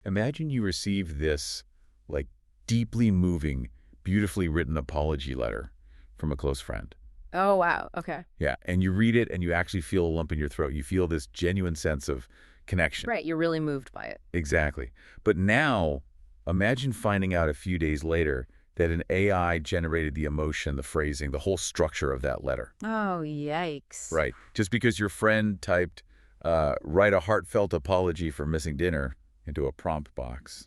Imagine you receive this, like, deeply moving, beautifully written apology letter from a close friend. Oh, wow. Okay. Yeah, and you read it and you actually feel a lump in your throat. You feel this genuine sense of connection. Right. You're really moved by it. Exactly. But now, imagine finding out a few days later that an AI generated the emotion, the phrasing, the whole structure of that letter. Oh, yikes. Right. Just because your friend typed, write a heartfelt apology for missing dinner into a prompt box.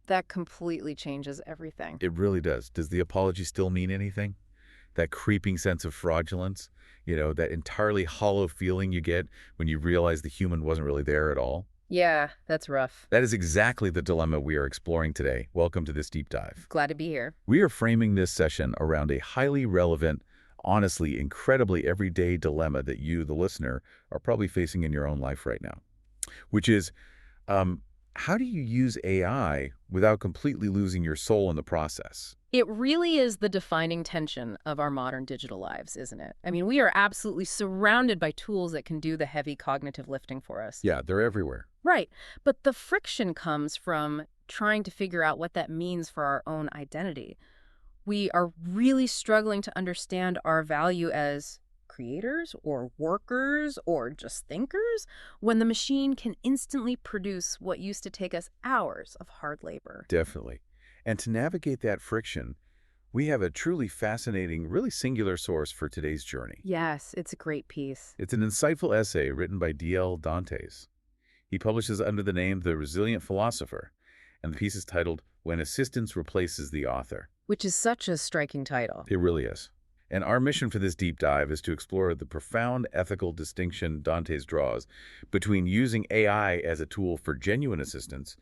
That completely changes everything. It really does. Does the apology still mean anything? That creeping sense of fraudulence, that entirely hollow feeling you get when you realize the human wasn't really there at all? Yeah, that's rough. That is exactly the dilemma we are exploring today. Welcome to this deep dive. Glad to be here. We are framing this session around a highly relevant, honestly, incredibly everyday dilemma that you, the listener, are probably facing in your own life right now, which is, how do you use AI without completely losing your soul in the process? It really is the defining tension of our modern digital lives, isn't it? I mean, we are absolutely surrounded by tools that can do the heavy cognitive lifting for us. Yeah, they're everywhere. Right. But the friction comes from trying to figure out what that means for our own identity. We are really struggling to understand our value as creators or workers or just thinkers when the machine can instantly produce what used to take us hours of hard labor. Definitely. And to navigate that friction, we have a truly fascinating, really singular source for today's journey. Yes, it's a great piece. It's an insightful essay written by D.L. Dantes. He publishes under the name The Resilient Philosopher, and the piece is titled When Assistance Replaces the Author. Which is such a striking title. It really is. And our mission for this deep dive is to explore the profound ethical distinction Dantes draws between using AI as a tool for genuine assistance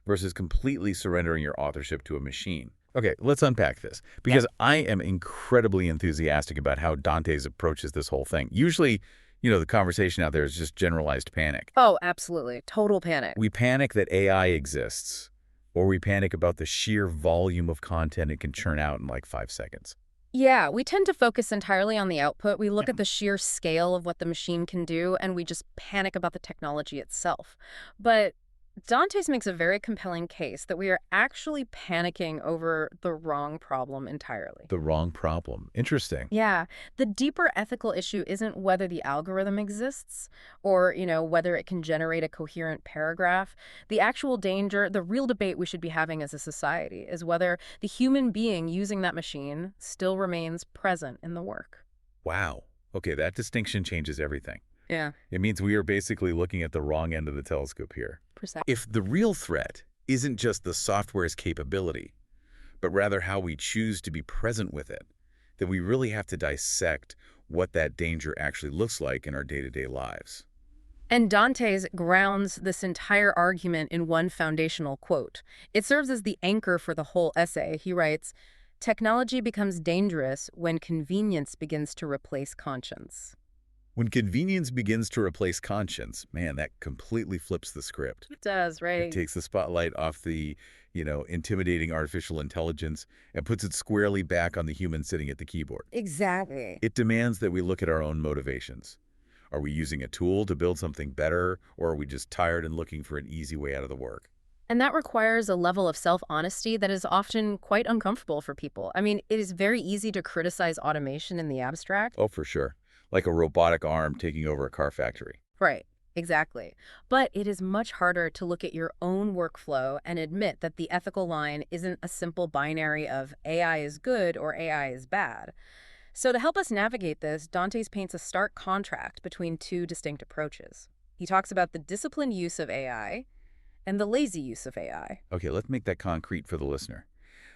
versus completely surrendering your authorship to a machine. Okay, let's unpack this, because I am incredibly enthusiastic about how Dantes approaches this whole thing. Usually, the conversation out there is just generalized panic. Oh, absolutely. Total panic. We panic that AI exists, or we panic about the sheer volume of content it can churn out in like 5 seconds. Yeah, we tend to focus entirely on the output. We look at the sheer scale of what the machine can do, and we just panic about the technology itself. But Dantes makes a very compelling case that we are actually panicking over the wrong problem entirely. The wrong problem. Interesting. Yeah, the deeper ethical issue isn't whether the algorithm exists or, whether it can generate a coherent paragraph. The actual danger, the real debate we should be having as a society is whether the human being using that machine still remains present in the work. Wow. Okay, that distinction changes everything. Yeah, It means we are basically looking at the wrong end of the telescope here. precisely. If the real threat isn't just the software's capability, but rather how we choose to be present with it, then we really have to dissect what that danger actually looks like in our day-to-day lives. And Dantes grounds this entire argument in one foundational quote. It serves as the anchor for the whole essay. He writes, "Technology becomes dangerous when convenience begins to replace conscience." When convenience begins to replace conscience, man, that completely flips the script. It does, It right? takes the spotlight off the, intimidating artificial intelligence and puts it squarely back on the human sitting at the keyboard. Exactly. It demands that we look at our own motivations. Are we using a tool to build something better, or are we just tired and looking for an easy way out of the work? And that requires a level of self-honesty that is often quite uncomfortable for people. I mean, it is very easy to criticize automation in the abstract. Oh, for sure. Like a robotic arm taking over a car factory. Right, exactly. But it is much harder to look at your own workflow and admit that the ethical line isn't a simple binary of AI is good or AI is bad. So to help us navigate this, Dantes paints a stark contrast between two distinct approaches. He talks about the disciplined use of AI and the lazy use of AI. Okay, let's make that concrete for the listener.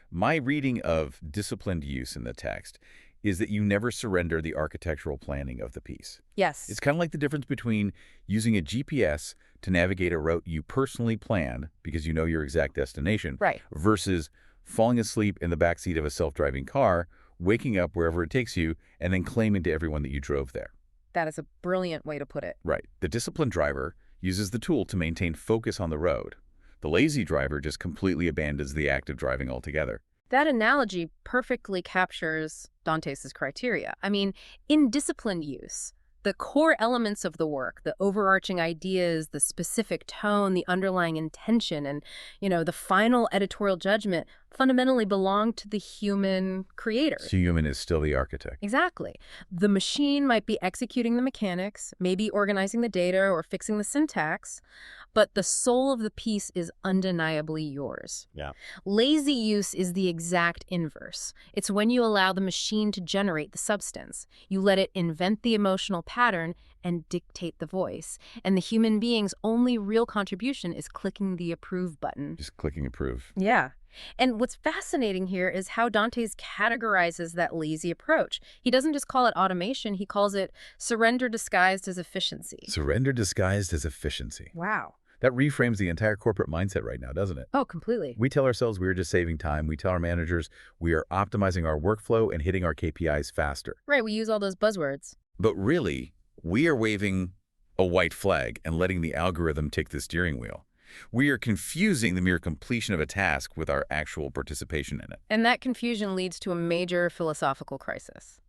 My reading of disciplined use in the text is that you never surrender the architectural planning of the piece. Yes. It's kind of like the difference between using a GPS to navigate a route you personally planned because you know your exact destination, Right. versus falling asleep in the backseat of a self-driving car, waking up wherever it takes you, and then claiming to everyone that you drove there. That is a brilliant way to put it. Right. The disciplined driver uses the tool to maintain focus on the road. The lazy driver just completely abandons the act of driving altogether. That analogy perfectly captures Dantes' criteria. I mean, in disciplined use, The core elements of the work, the overarching ideas, the specific tone, the underlying intention, and, the final editorial judgment fundamentally belong to the human creators. So human is still the architect. Exactly. The machine might be executing the mechanics, maybe organizing the data or fixing the syntax, but the soul of the piece is undeniably yours. Yeah. Lazy use is the exact inverse. It's when you allow the machine to generate the substance. You let it invent the emotional pattern and dictate the voice. And the human being's only real contribution is clicking the approve button. Just clicking approve. Yeah. And what's fascinating here is how Dantes categorizes that lazy approach. He doesn't just call it automation, he calls it surrender disguised as efficiency. Surrender disguised as efficiency. Wow. That reframes the entire corporate mindset right now, doesn't it? Oh, completely. We tell ourselves we're just saving time. We tell our managers we are optimizing our workflow and hitting our KPIs faster. Right, we use all those buzzwords. But really, we are waving a white flag and letting the algorithm take the steering wheel. We are confusing the mere completion of a task with our actual participation in it. And that confusion leads to a major philosophical crisis.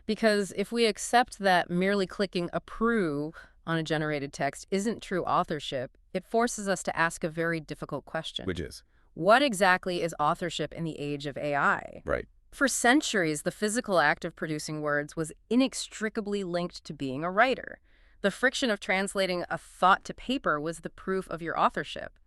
Because if we accept that merely clicking approve on a generated text isn't true authorship, it forces us to ask a very difficult question. Which is? What exactly is authorship in the age of AI? Right. For centuries, the physical act of producing words was inextricably linked to being a writer. The friction of translating a thought to paper was the proof of your authorship.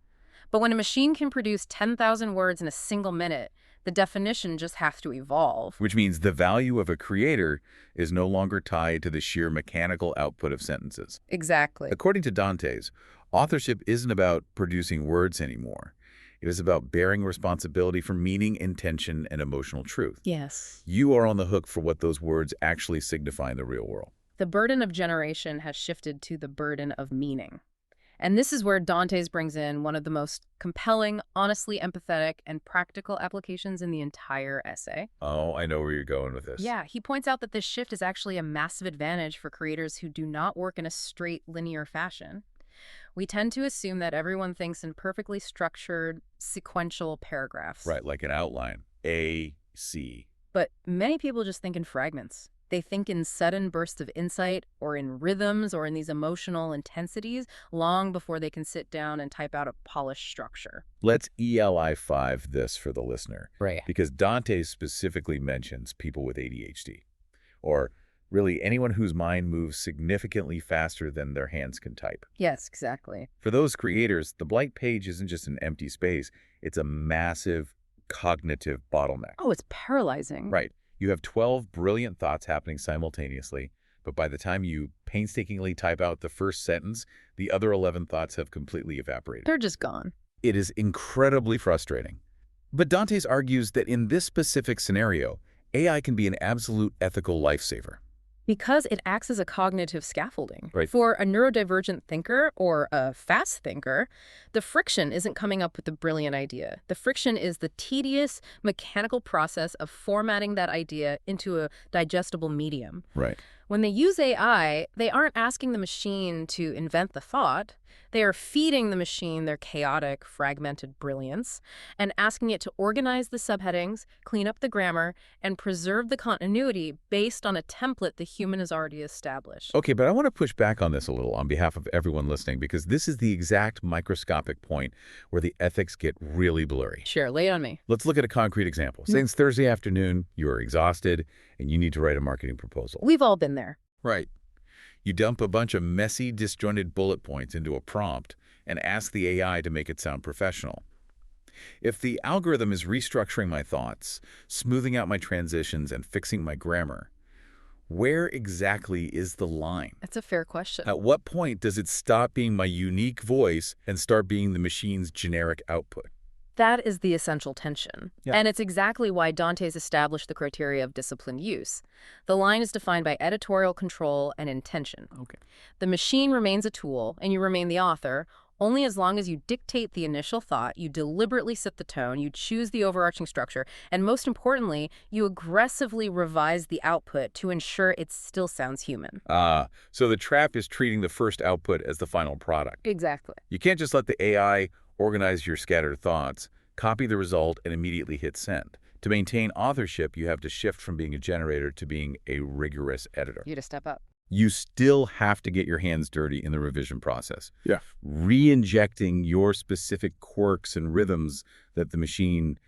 But when a machine can produce 10,000 words in a single minute, the definition just has to evolve. Which means the value of a creator is no longer tied to the sheer mechanical output of sentences. Exactly. According to Dantes, authorship isn't about producing words anymore. It is about bearing responsibility for meaning, intention, and emotional truth. Yes. You are on the hook for what those words actually signify in the real world. The burden of generation has shifted to the burden of meaning. And this is where Dantes brings in one of the most compelling, honestly empathetic, and practical applications in the entire essay. Oh, I know where you're going with this. Yeah, he points out that this shift is actually a massive advantage for creators who do not work in a straight, linear fashion. We tend to assume that everyone thinks in perfectly structured, sequential paragraphs. Right, like an outline. A, C. But many people just think in fragments. They think in sudden bursts of insight or in rhythms or in these emotional intensities long before they can sit down and type out a polished structure. Let's ELI5 this for the listener. Right. Because Dante specifically mentions people with ADHD, or really anyone whose mind moves significantly faster than their hands can type. Yes, exactly. For those creators, the blank page isn't just an empty space. It's a massive cognitive bottleneck. Oh, it's paralyzing. Right. You have 12 brilliant thoughts happening simultaneously, but by the time you painstakingly type out the first sentence, the other 11 thoughts have completely evaporated. They're just gone. It is incredibly frustrating. But Dantes argues that in this specific scenario, AI can be an absolute ethical lifesaver. Because it acts as a cognitive scaffolding. Right. For a neurodivergent thinker or a fast thinker, the friction isn't coming up with the brilliant idea. The friction is the tedious, mechanical process of formatting that idea into a digestible medium. Right. When they use AI, they aren't asking the machine to invent the thought. They are feeding the machine their chaotic, fragmented brilliance and asking it to organize the subheadings, clean up the grammar, and preserve the continuity based on a template the human has already established. Okay, but I want to push back on this a little on behalf of everyone listening, because this is the exact microscopic point where the ethics get really blurry. Sure, lay it on me. Let's look at a concrete example. Say it's Thursday afternoon, you are exhausted, and you need to write a marketing proposal. We've all been there. Right. You dump a bunch of messy, disjointed bullet points into a prompt and ask the AI to make it sound professional. If the algorithm is restructuring my thoughts, smoothing out my transitions, and fixing my grammar, where exactly is the line? That's a fair question. At what point does it stop being my unique voice and start being the machine's generic output? That is the essential tension. Yeah. And it's exactly why Dantes established the criteria of disciplined use. The line is defined by editorial control and intention. Okay. The machine remains a tool, and you remain the author, only as long as you dictate the initial thought, you deliberately set the tone, you choose the overarching structure, and most importantly, you aggressively revise the output to ensure it still sounds human. So the trap is treating the first output as the final product. Exactly. You can't just let the AI organize your scattered thoughts, copy the result, and immediately hit send. To maintain authorship, you have to shift from being a generator to being a rigorous editor. You to step up. You still have to get your hands dirty in the revision process, Yeah. re-injecting your specific quirks and rhythms that the machine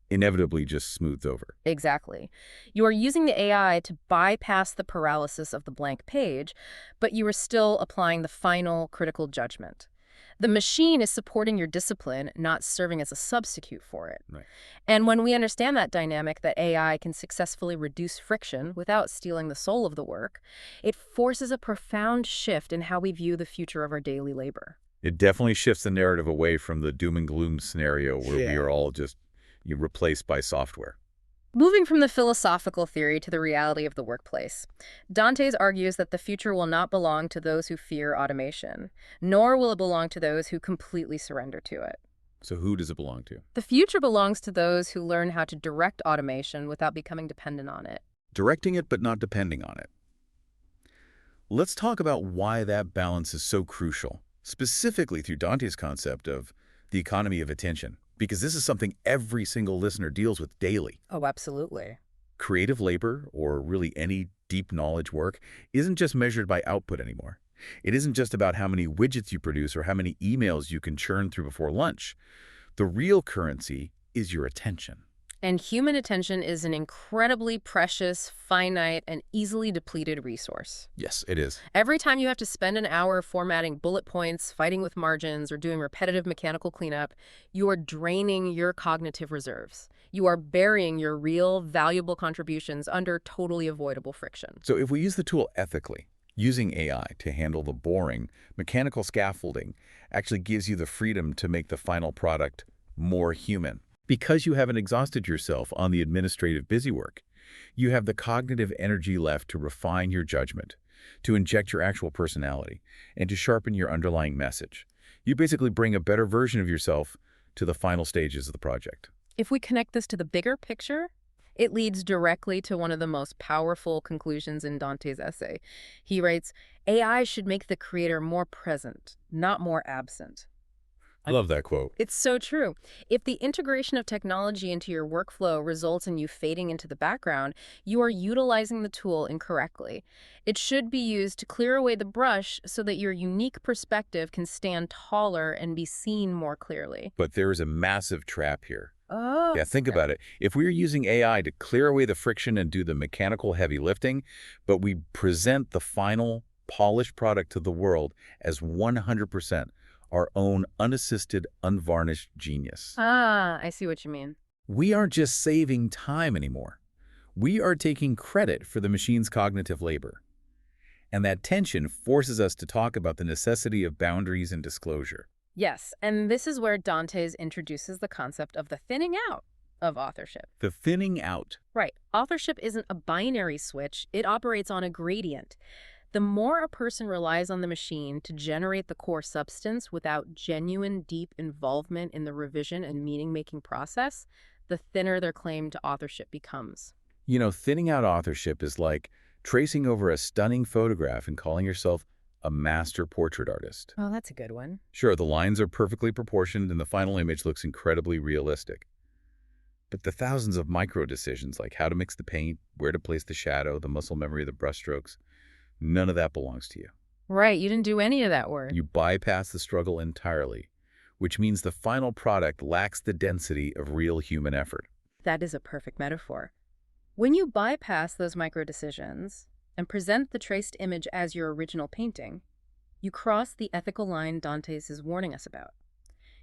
inevitably just smooths over. Exactly. You are using the AI to bypass the paralysis of the blank page, but you are still applying the final critical judgment. The machine is supporting your discipline, not serving as a substitute for it. Right. And when we understand that dynamic, that AI can successfully reduce friction without stealing the soul of the work, it forces a profound shift in how we view the future of our daily labor. It definitely shifts the narrative away from the doom and gloom scenario where we Yeah. are all just replaced by software. Moving from the philosophical theory to the reality of the workplace, Dantes argues that the future will not belong to those who fear automation, nor will it belong to those who completely surrender to it. So who does it belong to? The future belongs to those who learn how to direct automation without becoming dependent on it. Directing it but not depending on it. Let's talk about why that balance is so crucial, specifically through Dante's concept of the economy of attention, because this is something every single listener deals with daily. Oh, absolutely. Creative labor, or really any deep knowledge work, isn't just measured by output anymore. It isn't just about how many widgets you produce or how many emails you can churn through before lunch. The real currency is your attention. And human attention is an incredibly precious, finite, and easily depleted resource. Yes, it is. Every time you have to spend an hour formatting bullet points, fighting with margins, or doing repetitive mechanical cleanup, you are draining your cognitive reserves. You are burying your real, valuable contributions under totally avoidable friction. So if we use the tool ethically, using AI to handle the boring, mechanical scaffolding actually gives you the freedom to make the final product more human. Because you haven't exhausted yourself on the administrative busywork, you have the cognitive energy left to refine your judgment, to inject your actual personality, and to sharpen your underlying message. You basically bring a better version of yourself to the final stages of the project. If we connect this to the bigger picture, it leads directly to one of the most powerful conclusions in Dante's essay. He writes, AI should make the creator more present, not more absent. I love that quote. It's so true. If the integration of technology into your workflow results in you fading into the background, you are utilizing the tool incorrectly. It should be used to clear away the brush so that your unique perspective can stand taller and be seen more clearly. But there is a massive trap here. Oh. Yeah, think about it. If we're using AI to clear away the friction and do the mechanical heavy lifting, but we present the final polished product to the world as 100% our own unassisted, unvarnished genius. I see what you mean. We aren't just saving time anymore. We are taking credit for the machine's cognitive labor. And that tension forces us to talk about the necessity of boundaries and disclosure. Yes, and this is where Dantes introduces the concept of the thinning out of authorship. The thinning out. Right. Authorship isn't a binary switch. It operates on a gradient. The more a person relies on the machine to generate the core substance without genuine, deep involvement in the revision and meaning-making process, the thinner their claim to authorship becomes. You know, thinning out authorship is like tracing over a stunning photograph and calling yourself a master portrait artist. Oh, that's a good one. Sure, the lines are perfectly proportioned and the final image looks incredibly realistic. But the thousands of micro decisions, like how to mix the paint, where to place the shadow, the muscle memory of the brushstrokes, none of that belongs to you. Right, you didn't do any of that work. You bypass the struggle entirely, which means the final product lacks the density of real human effort. That is a perfect metaphor. When you bypass those micro decisions and present the traced image as your original painting, you cross the ethical line Dantes is warning us about.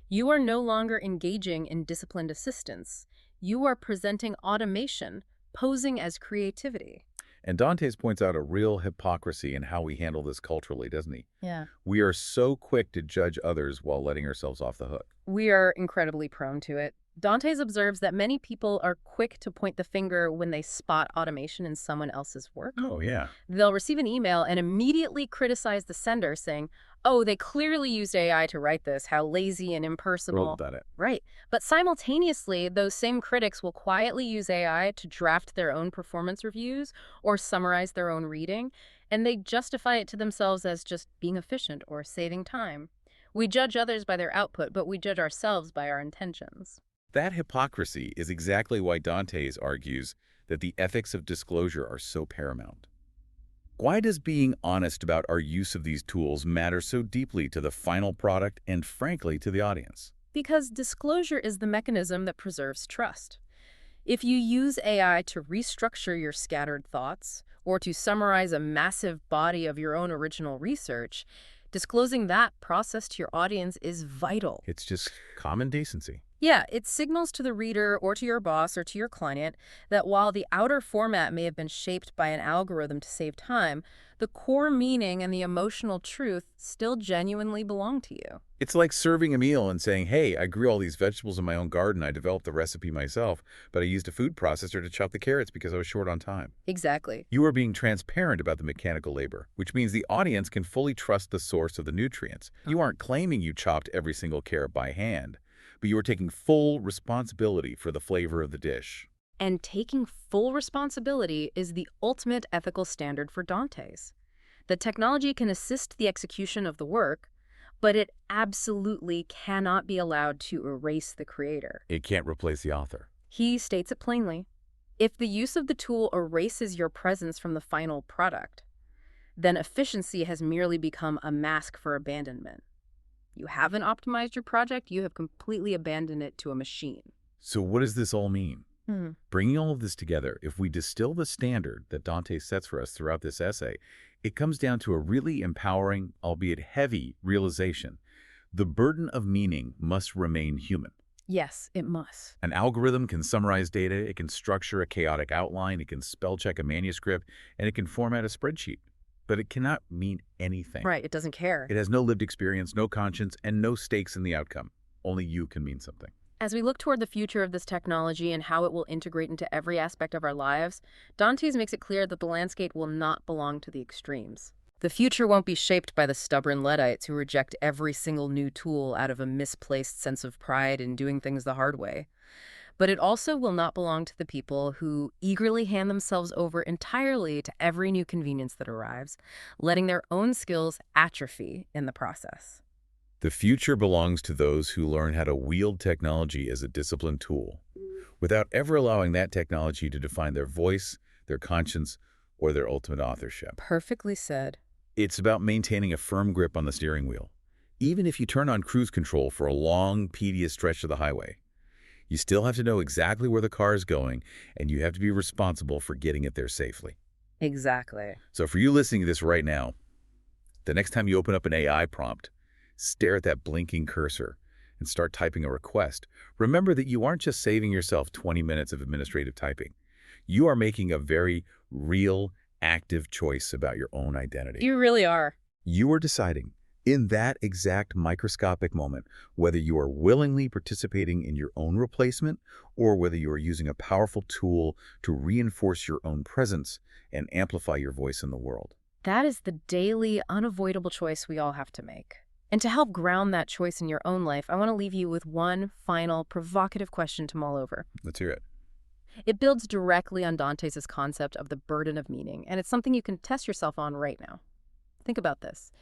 You are no longer engaging in disciplined assistance. You are presenting automation, posing as creativity. And Dantes points out a real hypocrisy in how we handle this culturally, doesn't he? Yeah. We are so quick to judge others while letting ourselves off the hook. We are incredibly prone to it. Dantes observes that many people are quick to point the finger when they spot automation in someone else's work. Oh, yeah. They'll receive an email and immediately criticize the sender, saying, oh, they clearly used AI to write this. How lazy and impersonal. Roll about it. Right. But simultaneously, those same critics will quietly use AI to draft their own performance reviews or summarize their own reading, and they justify it to themselves as just being efficient or saving time. We judge others by their output, but we judge ourselves by our intentions. That hypocrisy is exactly why Dantes argues that the ethics of disclosure are so paramount. Why does being honest about our use of these tools matter so deeply to the final product and, frankly, to the audience? Because disclosure is the mechanism that preserves trust. If you use AI to restructure your scattered thoughts or to summarize a massive body of your own original research, disclosing that process to your audience is vital. It's just common decency. Yeah, it signals to the reader or to your boss or to your client that while the outer format may have been shaped by an algorithm to save time, the core meaning and the emotional truth still genuinely belong to you. It's like serving a meal and saying, hey, I grew all these vegetables in my own garden. I developed the recipe myself, but I used a food processor to chop the carrots because I was short on time. Exactly. You are being transparent about the mechanical labor, which means the audience can fully trust the source of the nutrients. You aren't claiming you chopped every single carrot by hand, but you are taking full responsibility for the flavor of the dish. And taking full responsibility is the ultimate ethical standard for Dante's. The technology can assist the execution of the work, but it absolutely cannot be allowed to erase the creator. It can't replace the author. He states it plainly. If the use of the tool erases your presence from the final product, then efficiency has merely become a mask for abandonment. You haven't optimized your project, you have completely abandoned it to a machine. So what does this all mean? Hmm. Bringing all of this together, if we distill the standard that Dante sets for us throughout this essay, it comes down to a really empowering, albeit heavy, realization. The burden of meaning must remain human. Yes, it must. An algorithm can summarize data, it can structure a chaotic outline, it can spell check a manuscript, and it can format a spreadsheet. But it cannot mean anything. Right, it doesn't care. It has no lived experience, no conscience, and no stakes in the outcome. Only you can mean something. As we look toward the future of this technology and how it will integrate into every aspect of our lives, Dante's makes it clear that the landscape will not belong to the extremes. The future won't be shaped by the stubborn Luddites who reject every single new tool out of a misplaced sense of pride in doing things the hard way. But it also will not belong to the people who eagerly hand themselves over entirely to every new convenience that arrives, letting their own skills atrophy in the process. The future belongs to those who learn how to wield technology as a disciplined tool, without ever allowing that technology to define their voice, their conscience, or their ultimate authorship. Perfectly said. It's about maintaining a firm grip on the steering wheel. Even if you turn on cruise control for a long, tedious stretch of the highway, you still have to know exactly where the car is going, and you have to be responsible for getting it there safely. Exactly. So for you listening to this right now, the next time you open up an AI prompt, stare at that blinking cursor and start typing a request. Remember that you aren't just saving yourself 20 minutes of administrative typing. You are making a very real, active choice about your own identity. You really are. You are deciding in that exact microscopic moment whether you are willingly participating in your own replacement or whether you are using a powerful tool to reinforce your own presence and amplify your voice in the world. That is the daily, unavoidable choice we all have to make. And to help ground that choice in your own life, I want to leave you with one final provocative question to mull over. Let's hear it. It builds directly on Dante's concept of the burden of meaning, and it's something you can test yourself on right now. Think about this.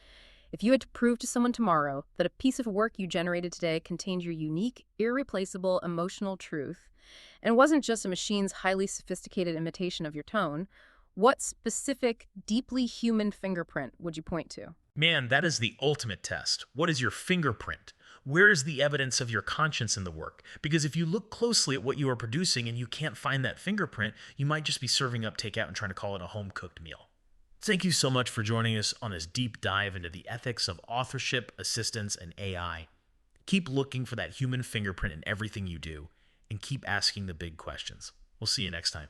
If you had to prove to someone tomorrow that a piece of work you generated today contained your unique, irreplaceable emotional truth, and wasn't just a machine's highly sophisticated imitation of your tone, what specific, deeply human fingerprint would you point to? Man, that is the ultimate test. What is your fingerprint? Where is the evidence of your conscience in the work? Because if you look closely at what you are producing and you can't find that fingerprint, you might just be serving up takeout and trying to call it a home-cooked meal. Thank you so much for joining us on this deep dive into the ethics of authorship, assistance, and AI. Keep looking for that human fingerprint in everything you do, and keep asking the big questions. We'll see you next time.